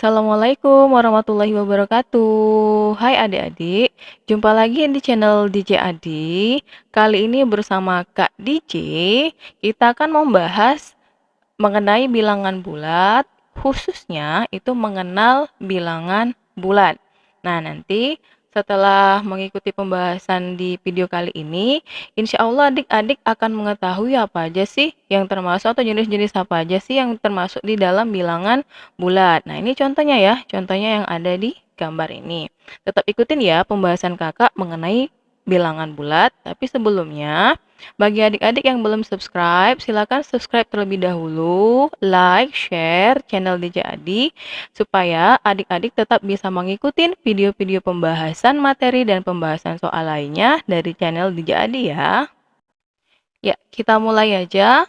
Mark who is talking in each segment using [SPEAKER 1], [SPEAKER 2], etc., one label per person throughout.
[SPEAKER 1] Assalamualaikum warahmatullahi wabarakatuh. Hai adik-adik, jumpa lagi di channel DJ Adi. Kali ini bersama Kak DJ, kita akan membahas mengenai bilangan bulat, khususnya itu mengenal bilangan bulat. Nah, nanti setelah mengikuti pembahasan di video kali ini, insya Allah adik-adik akan mengetahui apa aja sih yang termasuk atau jenis-jenis apa aja sih yang termasuk di dalam bilangan bulat. Nah, ini contohnya ya, contohnya yang ada di gambar ini. Tetap ikutin ya pembahasan kakak mengenai bilangan bulat, tapi sebelumnya bagi adik-adik yang belum subscribe, silakan subscribe terlebih dahulu, like, share channel DJ Adi, supaya adik-adik tetap bisa mengikuti video-video pembahasan materi dan pembahasan soal lainnya dari channel DJ Adi ya. Ya, kita mulai aja.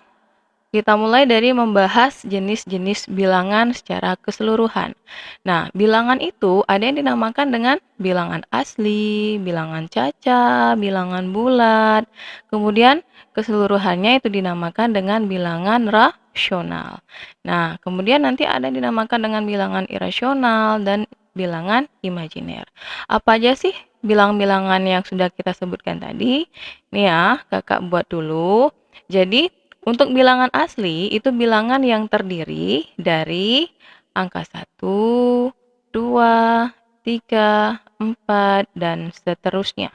[SPEAKER 1] Kita mulai dari membahas jenis-jenis bilangan secara keseluruhan. Nah, bilangan itu ada yang dinamakan dengan bilangan asli, bilangan caca, bilangan bulat. Kemudian keseluruhannya itu dinamakan dengan bilangan rasional. Nah, kemudian nanti ada yang dinamakan dengan bilangan irasional dan bilangan imajiner. Apa aja sih bilangan-bilangan yang sudah kita sebutkan tadi? Nih ya, kakak buat dulu. Jadi, untuk bilangan asli, itu bilangan yang terdiri dari angka 1, 2, 3, 4, dan seterusnya.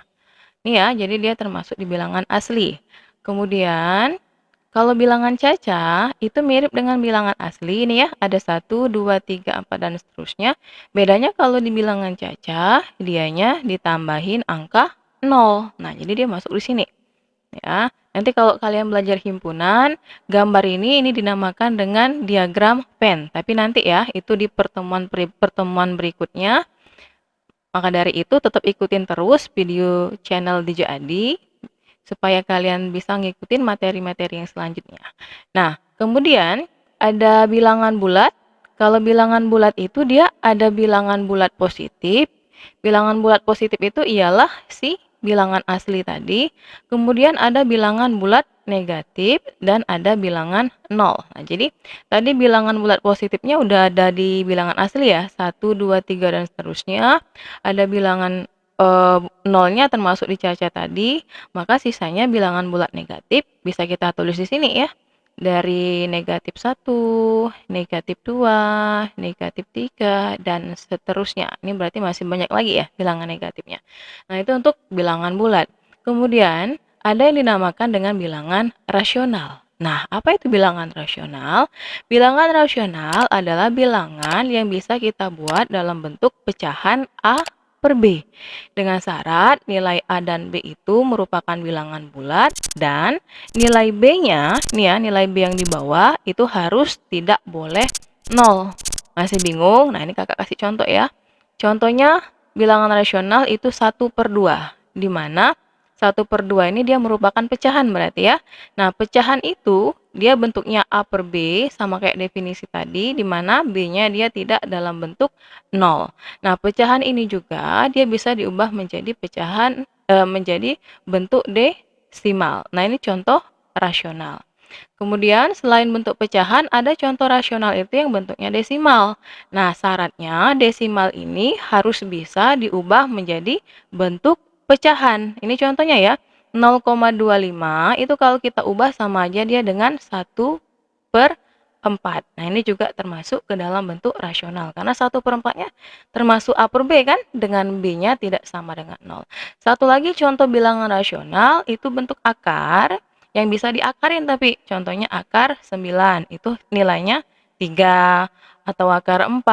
[SPEAKER 1] Nih ya, jadi dia termasuk di bilangan asli. Kemudian, kalau bilangan caca, itu mirip dengan bilangan asli. Ini ya, ada 1, 2, 3, 4, dan seterusnya. Bedanya kalau di bilangan caca, dianya ditambahin angka 0. Nah, jadi dia masuk di sini. Ya, nanti kalau kalian belajar himpunan, gambar ini dinamakan dengan diagram Venn. Tapi nanti ya, itu di pertemuan berikutnya. Maka dari itu tetap ikutin terus video channel DJ Adi supaya kalian bisa ngikutin materi-materi yang selanjutnya. Nah, kemudian ada bilangan bulat. Kalau bilangan bulat itu dia ada bilangan bulat positif. Bilangan bulat positif itu ialah si bilangan asli tadi. Kemudian ada bilangan bulat negatif dan ada bilangan 0. Nah, jadi tadi bilangan bulat positifnya udah ada di bilangan asli ya. 1, 2, 3, dan seterusnya. Ada bilangan nolnya termasuk di caca tadi, maka sisanya bilangan bulat negatif bisa kita tulis di sini ya. Dari negatif 1, negatif 2, negatif 3, dan seterusnya. Ini berarti masih banyak lagi ya bilangan negatifnya. Nah, itu untuk bilangan bulat. Kemudian, ada yang dinamakan dengan bilangan rasional. Nah, apa itu bilangan rasional? Bilangan rasional adalah bilangan yang bisa kita buat dalam bentuk pecahan A per B. Dengan syarat nilai A dan B itu merupakan bilangan bulat dan nilai B-nya, nih ya, nilai B yang di bawah itu harus tidak boleh 0. Masih bingung? Nah, ini kakak kasih contoh ya. Contohnya bilangan rasional itu 1 per 2, di mana 1 per 2 ini dia merupakan pecahan berarti ya. Nah, pecahan itu dia bentuknya A per B sama kayak definisi tadi, di mana B-nya dia tidak dalam bentuk 0. Nah, pecahan ini juga dia bisa diubah menjadi menjadi bentuk desimal. Nah, ini contoh rasional. Kemudian selain bentuk pecahan, ada contoh rasional itu yang bentuknya desimal. Nah, syaratnya desimal ini harus bisa diubah menjadi bentuk pecahan. Ini contohnya ya, 0,25 itu kalau kita ubah sama aja dia dengan 1 per 4. Nah, ini juga termasuk ke dalam bentuk rasional. Karena 1 per 4-nya termasuk A per B kan, dengan B-nya tidak sama dengan 0. Satu lagi contoh bilangan rasional, itu bentuk akar yang bisa diakarin tapi contohnya akar 9 itu nilainya 3 atau akar 4,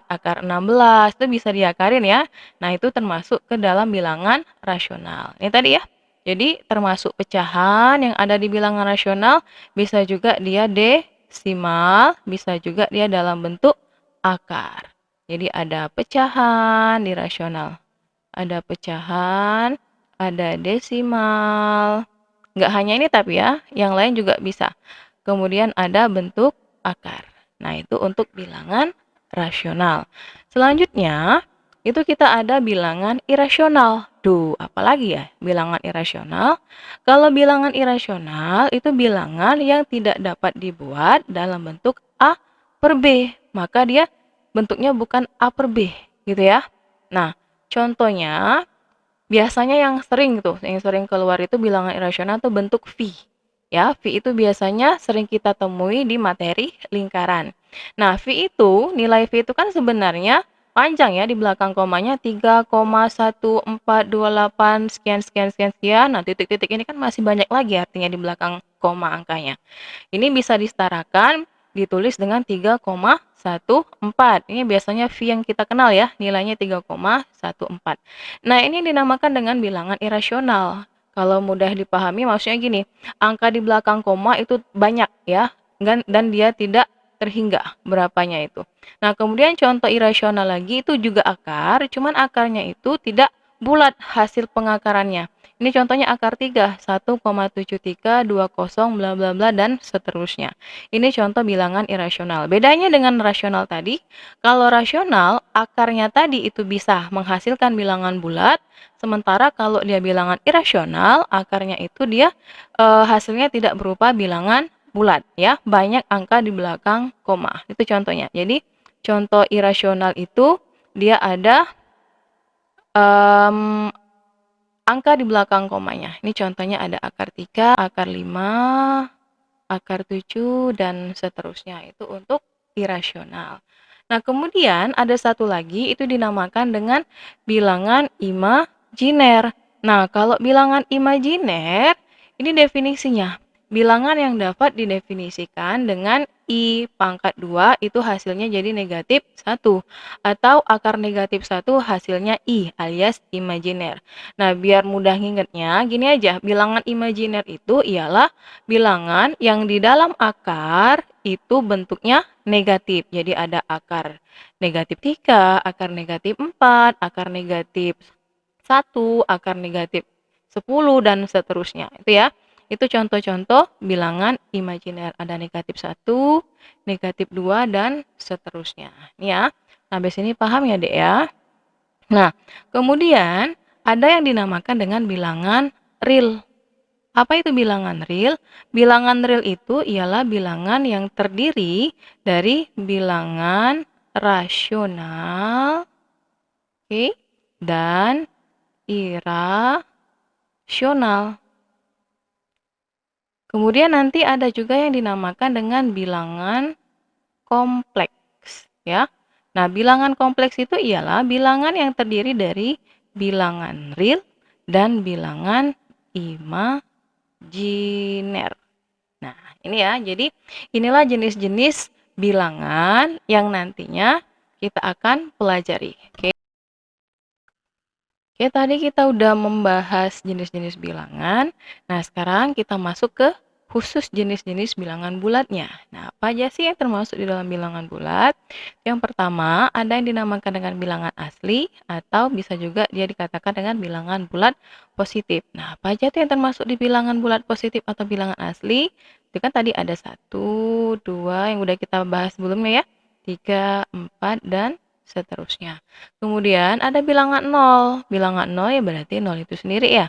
[SPEAKER 1] akar 16 itu bisa diakarin ya. Nah, itu termasuk ke dalam bilangan rasional. Ini tadi ya. Jadi termasuk pecahan yang ada di bilangan rasional, bisa juga dia desimal, bisa juga dia dalam bentuk akar. Jadi ada pecahan di rasional. Ada pecahan, ada desimal. Nggak hanya ini tapi ya, yang lain juga bisa. Kemudian ada bentuk akar. Nah, itu untuk bilangan rasional. Selanjutnya, itu kita ada bilangan irasional. Duh, apalagi ya bilangan irasional? Kalau bilangan irasional itu bilangan yang tidak dapat dibuat dalam bentuk A per B. Maka dia bentuknya bukan A per B, gitu ya. Nah, contohnya biasanya yang sering keluar itu bilangan irasional tuh bentuk V. Ya, V itu biasanya sering kita temui di materi lingkaran. Nah, V itu, nilai V itu kan sebenarnya panjang ya, di belakang komanya 3,1428 sekian sekian sekian sekian. Nah, titik-titik ini kan masih banyak lagi artinya di belakang koma angkanya. Ini bisa disetarakan ditulis dengan 3,14. Ini biasanya V yang kita kenal ya, nilainya 3,14. Nah, ini dinamakan dengan bilangan irasional. Kalau mudah dipahami maksudnya gini, angka di belakang koma itu banyak ya, dan dia tidak terhingga berapanya itu. Nah, kemudian contoh irasional lagi itu juga akar, cuman akarnya itu tidak bulat hasil pengakarannya. Ini contohnya akar 3, 1,7320 bla bla bla dan seterusnya. Ini contoh bilangan irasional. Bedanya dengan rasional tadi, kalau rasional akarnya tadi itu bisa menghasilkan bilangan bulat, sementara kalau dia bilangan irasional, akarnya itu dia hasilnya tidak berupa bilangan bulat ya, banyak angka di belakang koma. Itu contohnya. Jadi contoh irasional itu dia ada um, angka di belakang komanya. Ini contohnya ada akar 3, akar 5, akar 7, dan seterusnya. Itu untuk irasional. Nah, kemudian ada satu lagi, itu dinamakan dengan bilangan imajiner. Nah, kalau bilangan imajiner, ini definisinya. Bilangan yang dapat didefinisikan dengan I pangkat 2 itu hasilnya jadi negatif 1. Atau akar negatif 1 hasilnya I alias imajiner. Nah, biar mudah ngingetnya, gini aja, bilangan imajiner itu ialah bilangan yang di dalam akar itu bentuknya negatif. Jadi ada akar negatif 3, akar negatif 4, akar negatif 1, akar negatif 10, dan seterusnya. Itu ya. Itu contoh-contoh bilangan imajiner. Ada negatif 1, negatif 2, dan seterusnya. Ini ya. Sampai sini paham ya, Dek ya? Nah, kemudian ada yang dinamakan dengan bilangan real. Apa itu bilangan real? Bilangan real itu ialah bilangan yang terdiri dari bilangan rasional, oke, dan irasional. Kemudian nanti ada juga yang dinamakan dengan bilangan kompleks, ya. Nah, bilangan kompleks itu ialah bilangan yang terdiri dari bilangan real dan bilangan imajiner. Nah, ini ya. Jadi, inilah jenis-jenis bilangan yang nantinya kita akan pelajari. Oke. Oke, tadi kita udah membahas jenis-jenis bilangan. Nah, sekarang kita masuk ke khusus jenis-jenis bilangan bulatnya. Nah, apa aja sih yang termasuk di dalam bilangan bulat? Yang pertama, ada yang dinamakan dengan bilangan asli atau bisa juga dia dikatakan dengan bilangan bulat positif. Nah, apa aja tuh yang termasuk di bilangan bulat positif atau bilangan asli? Itu kan tadi ada 1, 2 yang udah kita bahas sebelumnya ya. 3, 4, dan seterusnya. Kemudian ada bilangan 0. Bilangan 0 ya berarti 0 itu sendiri ya.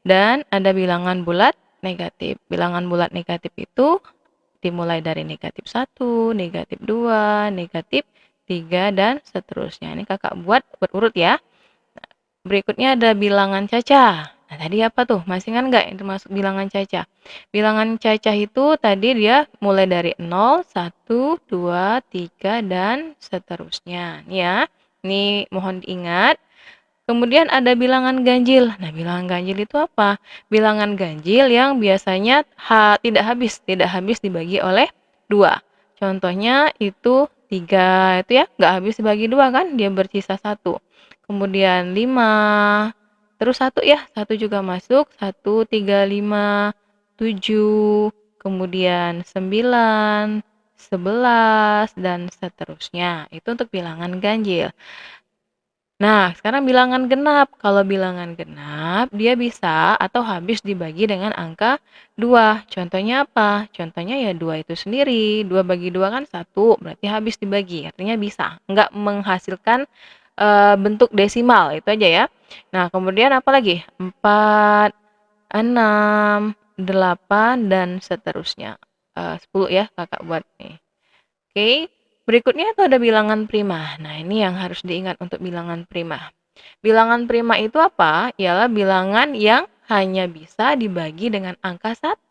[SPEAKER 1] Dan ada bilangan bulat negatif. Bilangan bulat negatif itu dimulai dari negatif 1, negatif 2, negatif 3, dan seterusnya. Ini kakak buat berurut ya. Berikutnya ada bilangan cacah. Nah, tadi apa tuh? Masih ingat nggak yang termasuk bilangan cacah? Bilangan cacah itu tadi dia mulai dari 0, 1, 2, 3, dan seterusnya. Nih ya, ini mohon diingat. Kemudian ada bilangan ganjil. Nah, bilangan ganjil itu apa? Bilangan ganjil yang biasanya tidak habis dibagi oleh 2. Contohnya itu 3 itu ya, nggak habis dibagi 2 kan? Dia bersisa 1. Kemudian 5, terus 1 ya, 1 juga masuk, 1, 3, 5, 7, kemudian 9, 11, dan seterusnya. Itu untuk bilangan ganjil. Nah, sekarang bilangan genap. Kalau bilangan genap, dia bisa atau habis dibagi dengan angka 2. Contohnya apa? Contohnya ya 2 itu sendiri. 2 bagi 2 kan 1, berarti habis dibagi. Artinya bisa. Nggak menghasilkan bentuk desimal, itu aja ya. Nah, kemudian apa lagi? 4, 6, 8, dan seterusnya. 10 ya Kakak buat nih. Oke, berikutnya itu ada bilangan prima. Nah, ini yang harus diingat untuk bilangan prima. Bilangan prima itu apa? Ialah bilangan yang hanya bisa dibagi dengan angka 1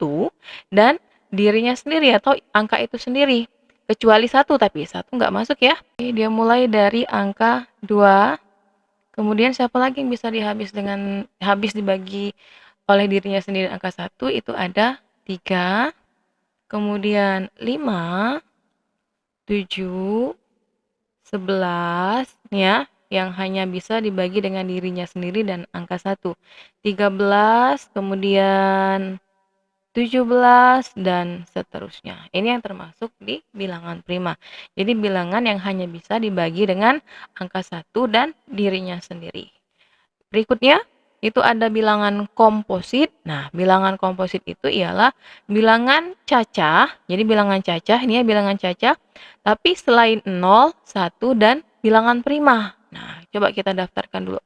[SPEAKER 1] dan dirinya sendiri atau angka itu sendiri. Kecuali 1, tapi 1 nggak masuk ya. Oke, dia mulai dari angka 2. Kemudian siapa lagi yang bisa habis dibagi oleh dirinya sendiri angka 1 itu ada 3, kemudian 5, 7, 11 ya, yang hanya bisa dibagi dengan dirinya sendiri dan angka 1. 13, kemudian 17, dan seterusnya. Ini yang termasuk di bilangan prima. Jadi bilangan yang hanya bisa dibagi dengan angka 1 dan dirinya sendiri. Berikutnya, itu ada bilangan komposit. Nah, bilangan komposit itu ialah bilangan cacah. Jadi bilangan cacah, ini ya bilangan cacah. Tapi selain 0, 1, dan bilangan prima. Nah, coba kita daftarkan dulu.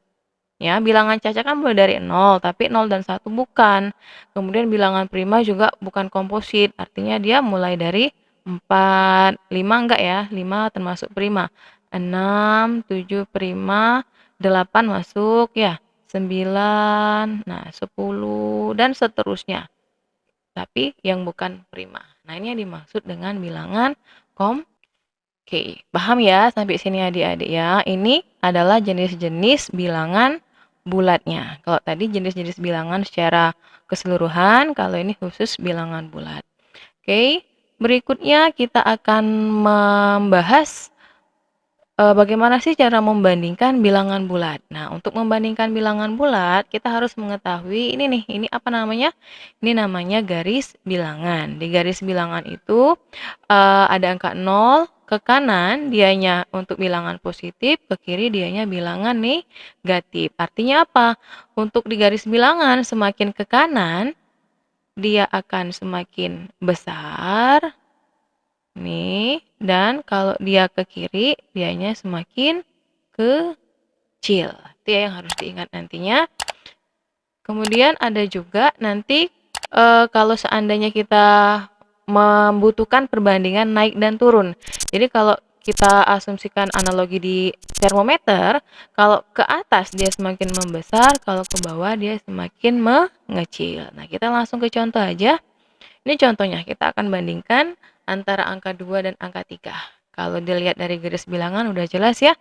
[SPEAKER 1] Ya, bilangan cacah kan mulai dari 0, tapi 0 dan 1 bukan. Kemudian bilangan prima juga bukan komposit, artinya dia mulai dari 4, 5 enggak ya, 5 termasuk prima. 6, 7 prima, 8 masuk ya, 9, nah 10, dan seterusnya. Tapi yang bukan prima. Nah, ini yang dimaksud dengan bilangan kom. Oke, paham ya sampai sini adik-adik ya. Ini adalah jenis-jenis bilangan bulatnya. Kalau tadi jenis-jenis bilangan secara keseluruhan, kalau ini khusus bilangan bulat. Oke, berikutnya kita akan membahas bagaimana sih cara membandingkan bilangan bulat. Nah, untuk membandingkan bilangan bulat, kita harus mengetahui ini nih, ini apa namanya? Ini namanya garis bilangan. Di garis bilangan itu ada angka 0, ke kanan dianya untuk bilangan positif, ke kiri dianya bilangan negatif. Artinya apa? Untuk di garis bilangan semakin ke kanan, dia akan semakin besar, nih, dan kalau dia ke kiri, dianya semakin kecil. Itu ya yang harus diingat nantinya. Kemudian ada juga nanti kalau seandainya kita membutuhkan perbandingan naik dan turun. Jadi kalau kita asumsikan analogi di termometer, kalau ke atas dia semakin membesar, kalau ke bawah dia semakin mengecil. Nah, kita langsung ke contoh aja. Ini contohnya, kita akan bandingkan antara angka 2 dan angka 3. Kalau dilihat dari garis bilangan udah jelas ya.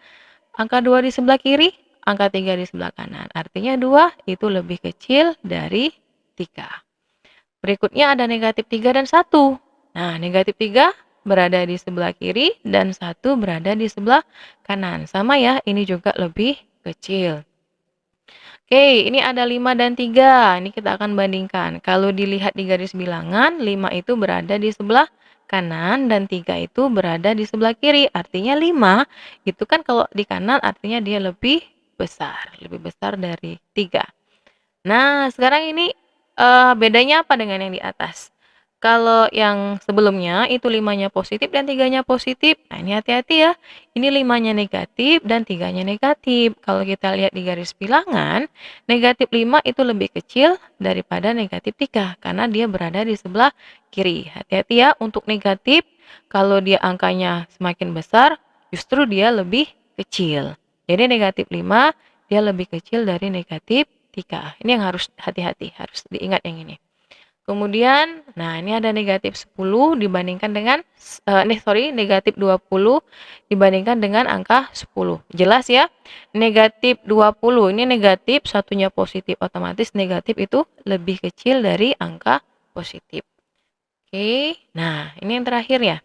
[SPEAKER 1] Angka 2 di sebelah kiri, angka 3 di sebelah kanan. Artinya 2 itu lebih kecil dari 3. Berikutnya ada negatif 3 dan 1. Nah, negatif 3 berada di sebelah kiri dan 1 berada di sebelah kanan. Sama ya, ini juga lebih kecil. Oke, ini ada 5 dan 3. Ini kita akan bandingkan. Kalau dilihat di garis bilangan, 5 itu berada di sebelah kanan dan 3 itu berada di sebelah kiri. Artinya 5 itu kan kalau di kanan artinya dia lebih besar dari 3. Nah, sekarang ini bedanya apa dengan yang di atas? Kalau yang sebelumnya itu 5-nya positif dan 3-nya positif. Nah, ini hati-hati ya. Ini 5-nya negatif dan 3-nya negatif. Kalau kita lihat di garis bilangan, negatif 5 itu lebih kecil daripada negatif 3 karena dia berada di sebelah kiri. Hati-hati ya untuk negatif. Kalau dia angkanya semakin besar, justru dia lebih kecil. Jadi negatif 5 dia lebih kecil dari negatif 3. Ini yang harus hati-hati, harus diingat yang ini. Kemudian, nah ini ada negatif 10 dibandingkan dengan, negatif 20 dibandingkan dengan angka 10. Jelas ya? Negatif 20, ini negatif, satunya positif. Otomatis negatif itu lebih kecil dari angka positif. Oke, nah ini yang terakhir ya.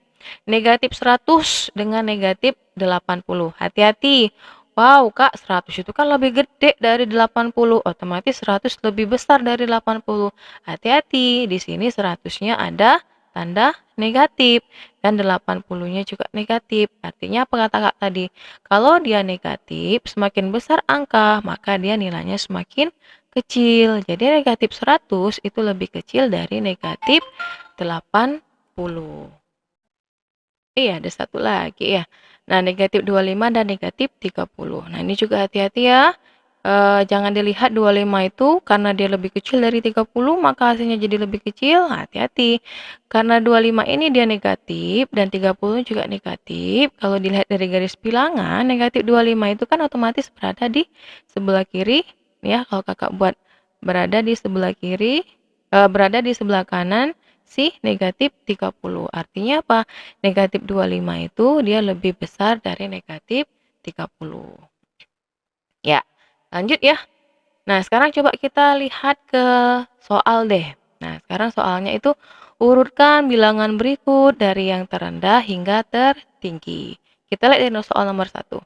[SPEAKER 1] Negatif 100 dengan negatif 80. Hati-hati. Wow, Kak, 100 itu kan lebih gede dari 80. Otomatis 100 lebih besar dari 80. Hati-hati, di sini 100-nya ada tanda negatif dan 80-nya juga negatif. Artinya apa kata Kak tadi? Kalau dia negatif, semakin besar angka, maka dia nilainya semakin kecil. Jadi negatif 100 itu lebih kecil dari negatif 80. Iya, ada satu lagi ya. Nah, negatif 25 dan negatif 30. Nah, ini juga hati-hati ya. Jangan dilihat 25 itu karena dia lebih kecil dari 30, maka hasilnya jadi lebih kecil. Hati-hati. Karena 25 ini dia negatif dan 30 juga negatif. Kalau dilihat dari garis bilangan, negatif 25 itu kan otomatis berada di sebelah kiri. Ya, kalau kakak buat berada di sebelah kiri, berada di sebelah kanan si negatif 30. Artinya apa? Negatif 25 itu dia lebih besar dari negatif 30. Ya, lanjut ya. Nah, sekarang coba kita lihat ke soal deh. Nah, sekarang soalnya itu urutkan bilangan berikut dari yang terendah hingga tertinggi. Kita lihat di soal nomor 1.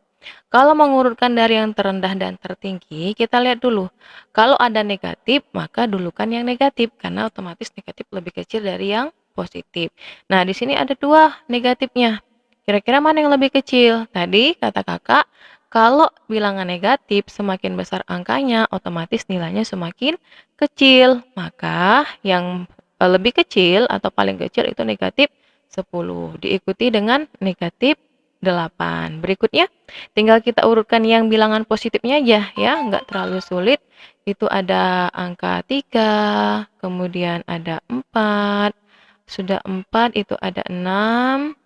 [SPEAKER 1] Kalau mengurutkan dari yang terendah dan tertinggi, kita lihat dulu. Kalau ada negatif, maka dulukan yang negatif, karena otomatis negatif lebih kecil dari yang positif. Nah, di sini ada dua negatifnya. Kira-kira mana yang lebih kecil? Tadi kata kakak, kalau bilangan negatif semakin besar angkanya, otomatis nilainya semakin kecil. Maka yang lebih kecil atau paling kecil itu negatif 10. Diikuti dengan negatif 8. Berikutnya, tinggal kita urutkan yang bilangan positifnya aja ya, nggak terlalu sulit. Itu ada angka 3, kemudian ada 4, sudah 4 itu ada 6,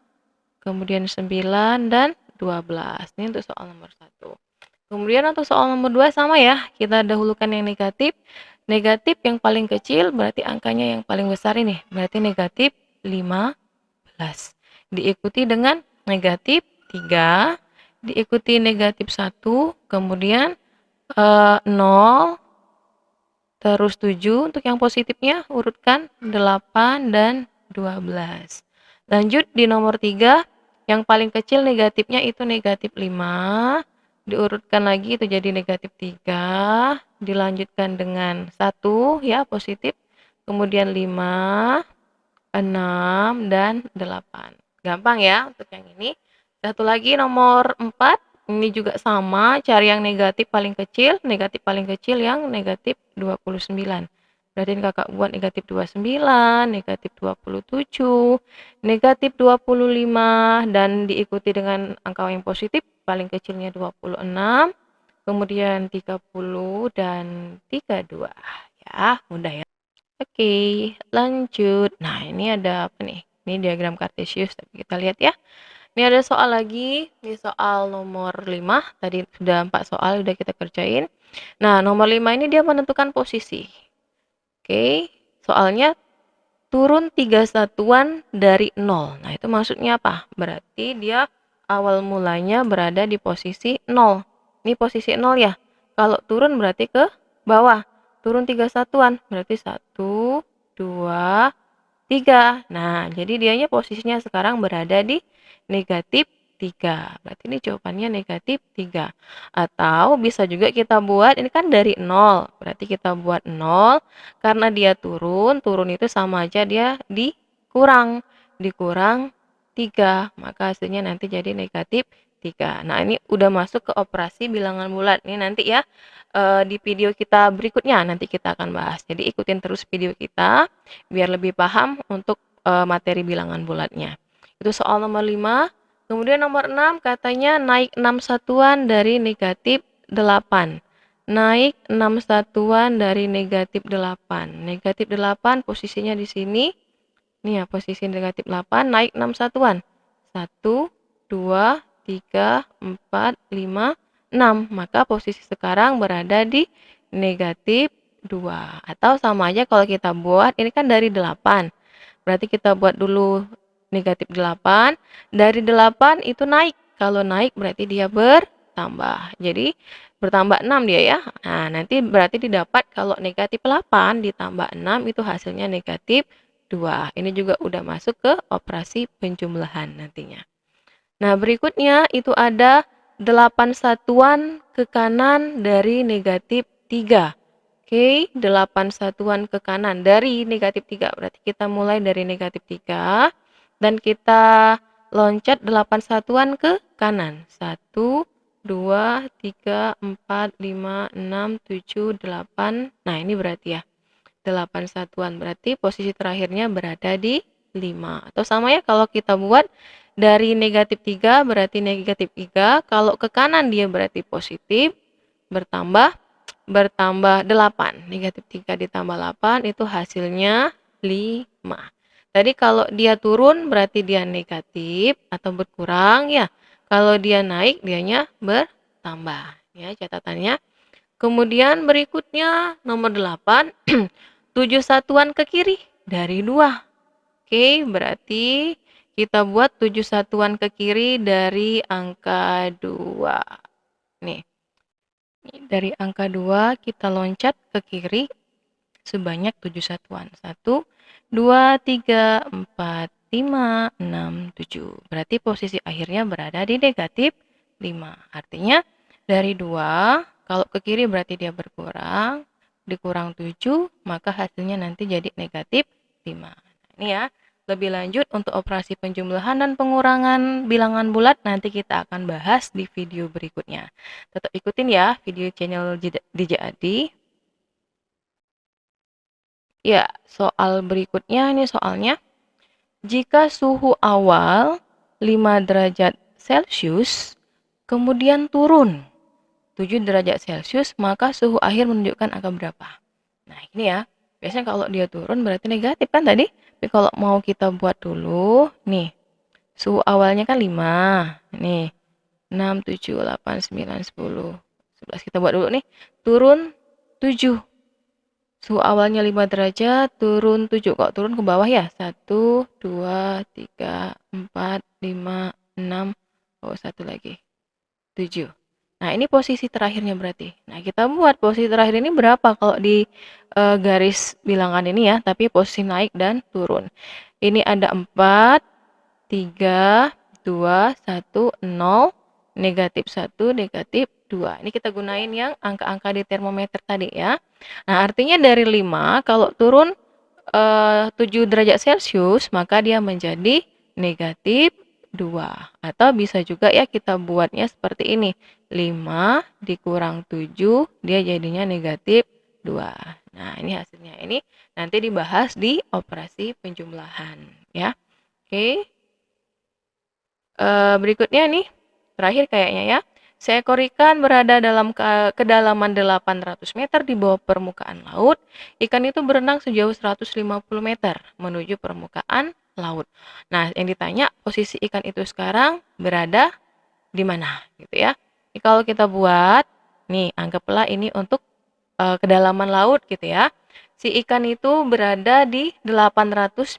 [SPEAKER 1] kemudian 9 dan 12. Ini untuk soal nomor 1. Kemudian untuk soal nomor 2 sama ya, kita dahulukan yang negatif. Negatif yang paling kecil berarti angkanya yang paling besar ini, berarti negatif 15. Diikuti dengan negatif 3, diikuti negatif 1, kemudian 0, terus 7 untuk yang positifnya, urutkan 8 dan 12. Lanjut di nomor 3, yang paling kecil negatifnya itu negatif 5, diurutkan lagi itu jadi negatif 3, dilanjutkan dengan 1 ya positif, kemudian 5, 6, dan 8. Gampang ya untuk yang ini. Satu lagi nomor 4, ini juga sama, cari yang negatif paling kecil yang negatif 29. Berarti ini kakak buat negatif 29, negatif 27, negatif 25, dan diikuti dengan angka yang positif, paling kecilnya 26, kemudian 30, dan 32. Ya, mudah ya. Oke, lanjut. Nah, ini ada apa nih? Ini diagram kartesius, tapi kita lihat ya. Ini ada soal lagi, ini soal nomor 5. Tadi sudah 4 soal udah kita kerjain. Nah, nomor 5 ini dia menentukan posisi. Oke, soalnya turun 3 satuan dari 0. Nah, itu maksudnya apa? Berarti dia awal mulanya berada di posisi 0. Ini posisi 0 ya. Kalau turun berarti ke bawah. Turun 3 satuan, berarti 1, 2, 3. Nah, jadi dianya posisinya sekarang berada di negatif 3. Berarti ini jawabannya negatif 3. Atau bisa juga kita buat, ini kan dari 0. Berarti kita buat 0, karena dia turun itu sama aja dia dikurang. Dikurang 3. Maka hasilnya nanti jadi negatif 3. Nah, ini udah masuk ke operasi bilangan bulat. Ini nanti ya, di video kita berikutnya nanti kita akan bahas. Jadi ikutin terus video kita biar lebih paham untuk materi bilangan bulatnya. Itu soal nomor 5. Kemudian nomor 6 katanya naik 6 satuan dari negatif 8. Naik 6 satuan dari negatif 8. Negatif 8 posisinya di sini. Nih ya, posisi negatif 8 naik 6 satuan. 1, 2, 3, 4, 5, 6. Maka posisi sekarang berada di negatif 2. Atau sama aja kalau kita buat, ini kan dari 8. Berarti kita buat dulu negatif 8. Dari 8 itu naik. Kalau naik berarti dia bertambah. Jadi bertambah 6 dia ya. Nah, nanti berarti didapat kalau negatif 8 ditambah 6 itu hasilnya negatif 2. Ini juga udah masuk ke operasi penjumlahan nantinya. Nah, berikutnya itu ada 8 satuan ke kanan dari negatif 3. Oke, 8 satuan ke kanan dari negatif 3. Berarti kita mulai dari negatif 3 dan kita loncat 8 satuan ke kanan. 1, 2, 3, 4, 5, 6, 7, 8. Nah, ini berarti ya 8 satuan. Berarti posisi terakhirnya berada di 5. Atau sama ya kalau kita buat Dari negatif 3 berarti negatif 3, kalau ke kanan dia berarti positif, bertambah bertambah 8. Negatif 3 ditambah 8 itu hasilnya 5. Tadi kalau dia turun berarti dia negatif atau berkurang ya. Kalau dia naik dianya bertambah. Ya, catatannya. Kemudian berikutnya nomor 8, 7 satuan ke kiri dari 2. Oke, berarti kita buat 7 satuan ke kiri dari angka 2. Nih, dari angka 2 kita loncat ke kiri sebanyak 7 satuan. 1, 2, 3, 4, 5, 6, 7. Berarti posisi akhirnya berada di negatif 5. Artinya dari 2, kalau ke kiri berarti dia berkurang, dikurang 7, maka hasilnya nanti jadi negatif 5. Ini ya, lebih lanjut untuk operasi penjumlahan dan pengurangan bilangan bulat nanti kita akan bahas di video berikutnya. Tetap ikutin ya video channel DJ Adi. Ya, soal berikutnya ini soalnya. Jika suhu awal 5 derajat Celcius, kemudian turun 7 derajat Celcius, maka suhu akhir menunjukkan angka berapa? Nah, ini ya. Biasanya kalau dia turun berarti negatif kan tadi? Tapi kalau mau kita buat dulu, nih. Suhu awalnya kan 5. Nih, 6, 7, 8, 9, 10, 11. Kita buat dulu nih. Turun 7. Suhu awalnya 5 derajat, turun 7. Kok turun ke bawah ya? 1, 2, 3, 4, 5, 6. Oh, satu lagi. 7. Nah, ini posisi terakhirnya berarti. Nah, kita buat posisi terakhir ini berapa kalau di garis bilangan ini ya, tapi posisi naik dan turun. Ini ada 4, 3, 2, 1, 0, negatif 1, negatif 2. Ini kita gunain yang angka-angka di termometer tadi ya. Nah, artinya dari 5, kalau turun 7 derajat Celcius, maka dia menjadi negatif 2. Atau bisa juga ya kita buatnya seperti ini. 5 dikurang 7, dia jadinya negatif 2. Nah, ini hasilnya. Ini nanti dibahas di operasi penjumlahan ya. Oke. Berikutnya nih, terakhir kayaknya ya. Seekor ikan berada dalam kedalaman 800 meter di bawah permukaan laut. Ikan itu berenang sejauh 150 meter menuju permukaan laut. Nah, yang ditanya posisi ikan itu sekarang berada di mana gitu ya. Ini kalau kita buat, nih anggaplah ini untuk kedalaman laut gitu ya. Si ikan itu berada di 800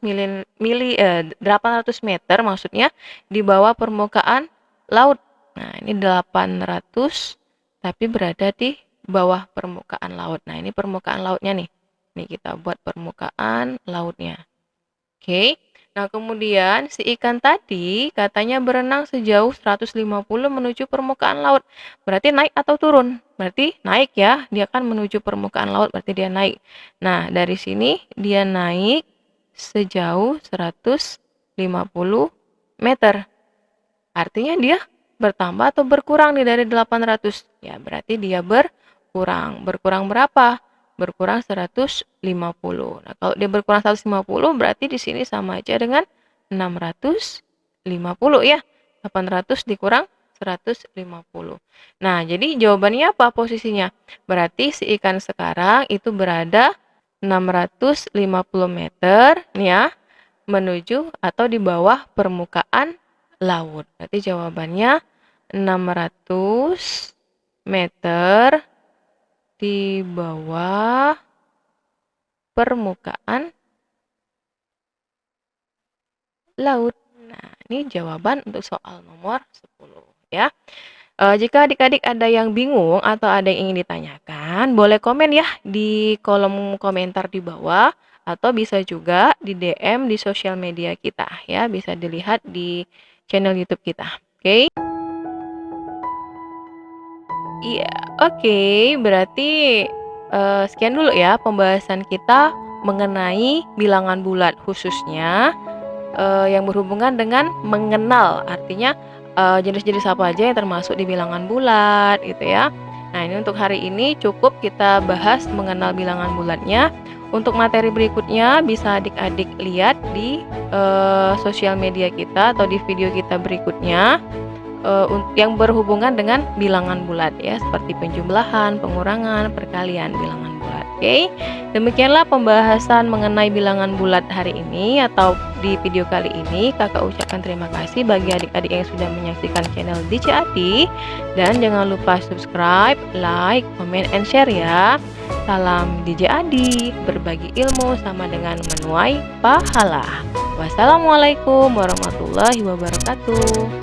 [SPEAKER 1] meter maksudnya di bawah permukaan laut. Nah, ini 800 tapi berada di bawah permukaan laut. Nah, ini permukaan lautnya nih. Nih kita buat permukaan lautnya. Oke. Nah, kemudian si ikan tadi katanya berenang sejauh 150 menuju permukaan laut. Berarti naik atau turun? Berarti naik ya. Dia kan menuju permukaan laut, berarti dia naik. Nah, dari sini dia naik sejauh 150 meter. Artinya dia bertambah atau berkurang nih dari 800? Ya, berarti dia berkurang. Berkurang berapa? Berkurang 150. Nah, kalau dia berkurang 150 berarti di sini sama aja dengan 650 ya. 800 dikurang 150. Nah, jadi jawabannya apa posisinya? Berarti si ikan sekarang itu berada 650 meter nih ya, menuju atau di bawah permukaan laut. Berarti jawabannya 600 meter di bawah permukaan laut. Nah, ini jawaban untuk soal nomor 10 ya. Jika adik-adik ada yang bingung atau ada yang ingin ditanyakan, boleh komen ya di kolom komentar di bawah atau bisa juga di DM di sosial media kita ya, bisa dilihat di channel YouTube kita. Oke? Iya, oke. Berarti sekian dulu ya pembahasan kita mengenai bilangan bulat khususnya yang berhubungan dengan mengenal, artinya jenis-jenis apa aja yang termasuk di bilangan bulat gitu ya. Nah, ini untuk hari ini cukup kita bahas mengenal bilangan bulatnya. Untuk materi berikutnya bisa adik-adik lihat di sosial media kita atau di video kita berikutnya yang berhubungan dengan bilangan bulat ya, seperti penjumlahan, pengurangan, perkalian bilangan bulat. Oke. Demikianlah pembahasan mengenai bilangan bulat hari ini atau di video kali ini. Kakak ucapkan terima kasih bagi adik-adik yang sudah menyaksikan channel DJ Adi, dan jangan lupa subscribe, like, comment, and share ya. Salam DJ Adi, berbagi ilmu sama dengan menuai pahala. Wassalamualaikum warahmatullahi wabarakatuh.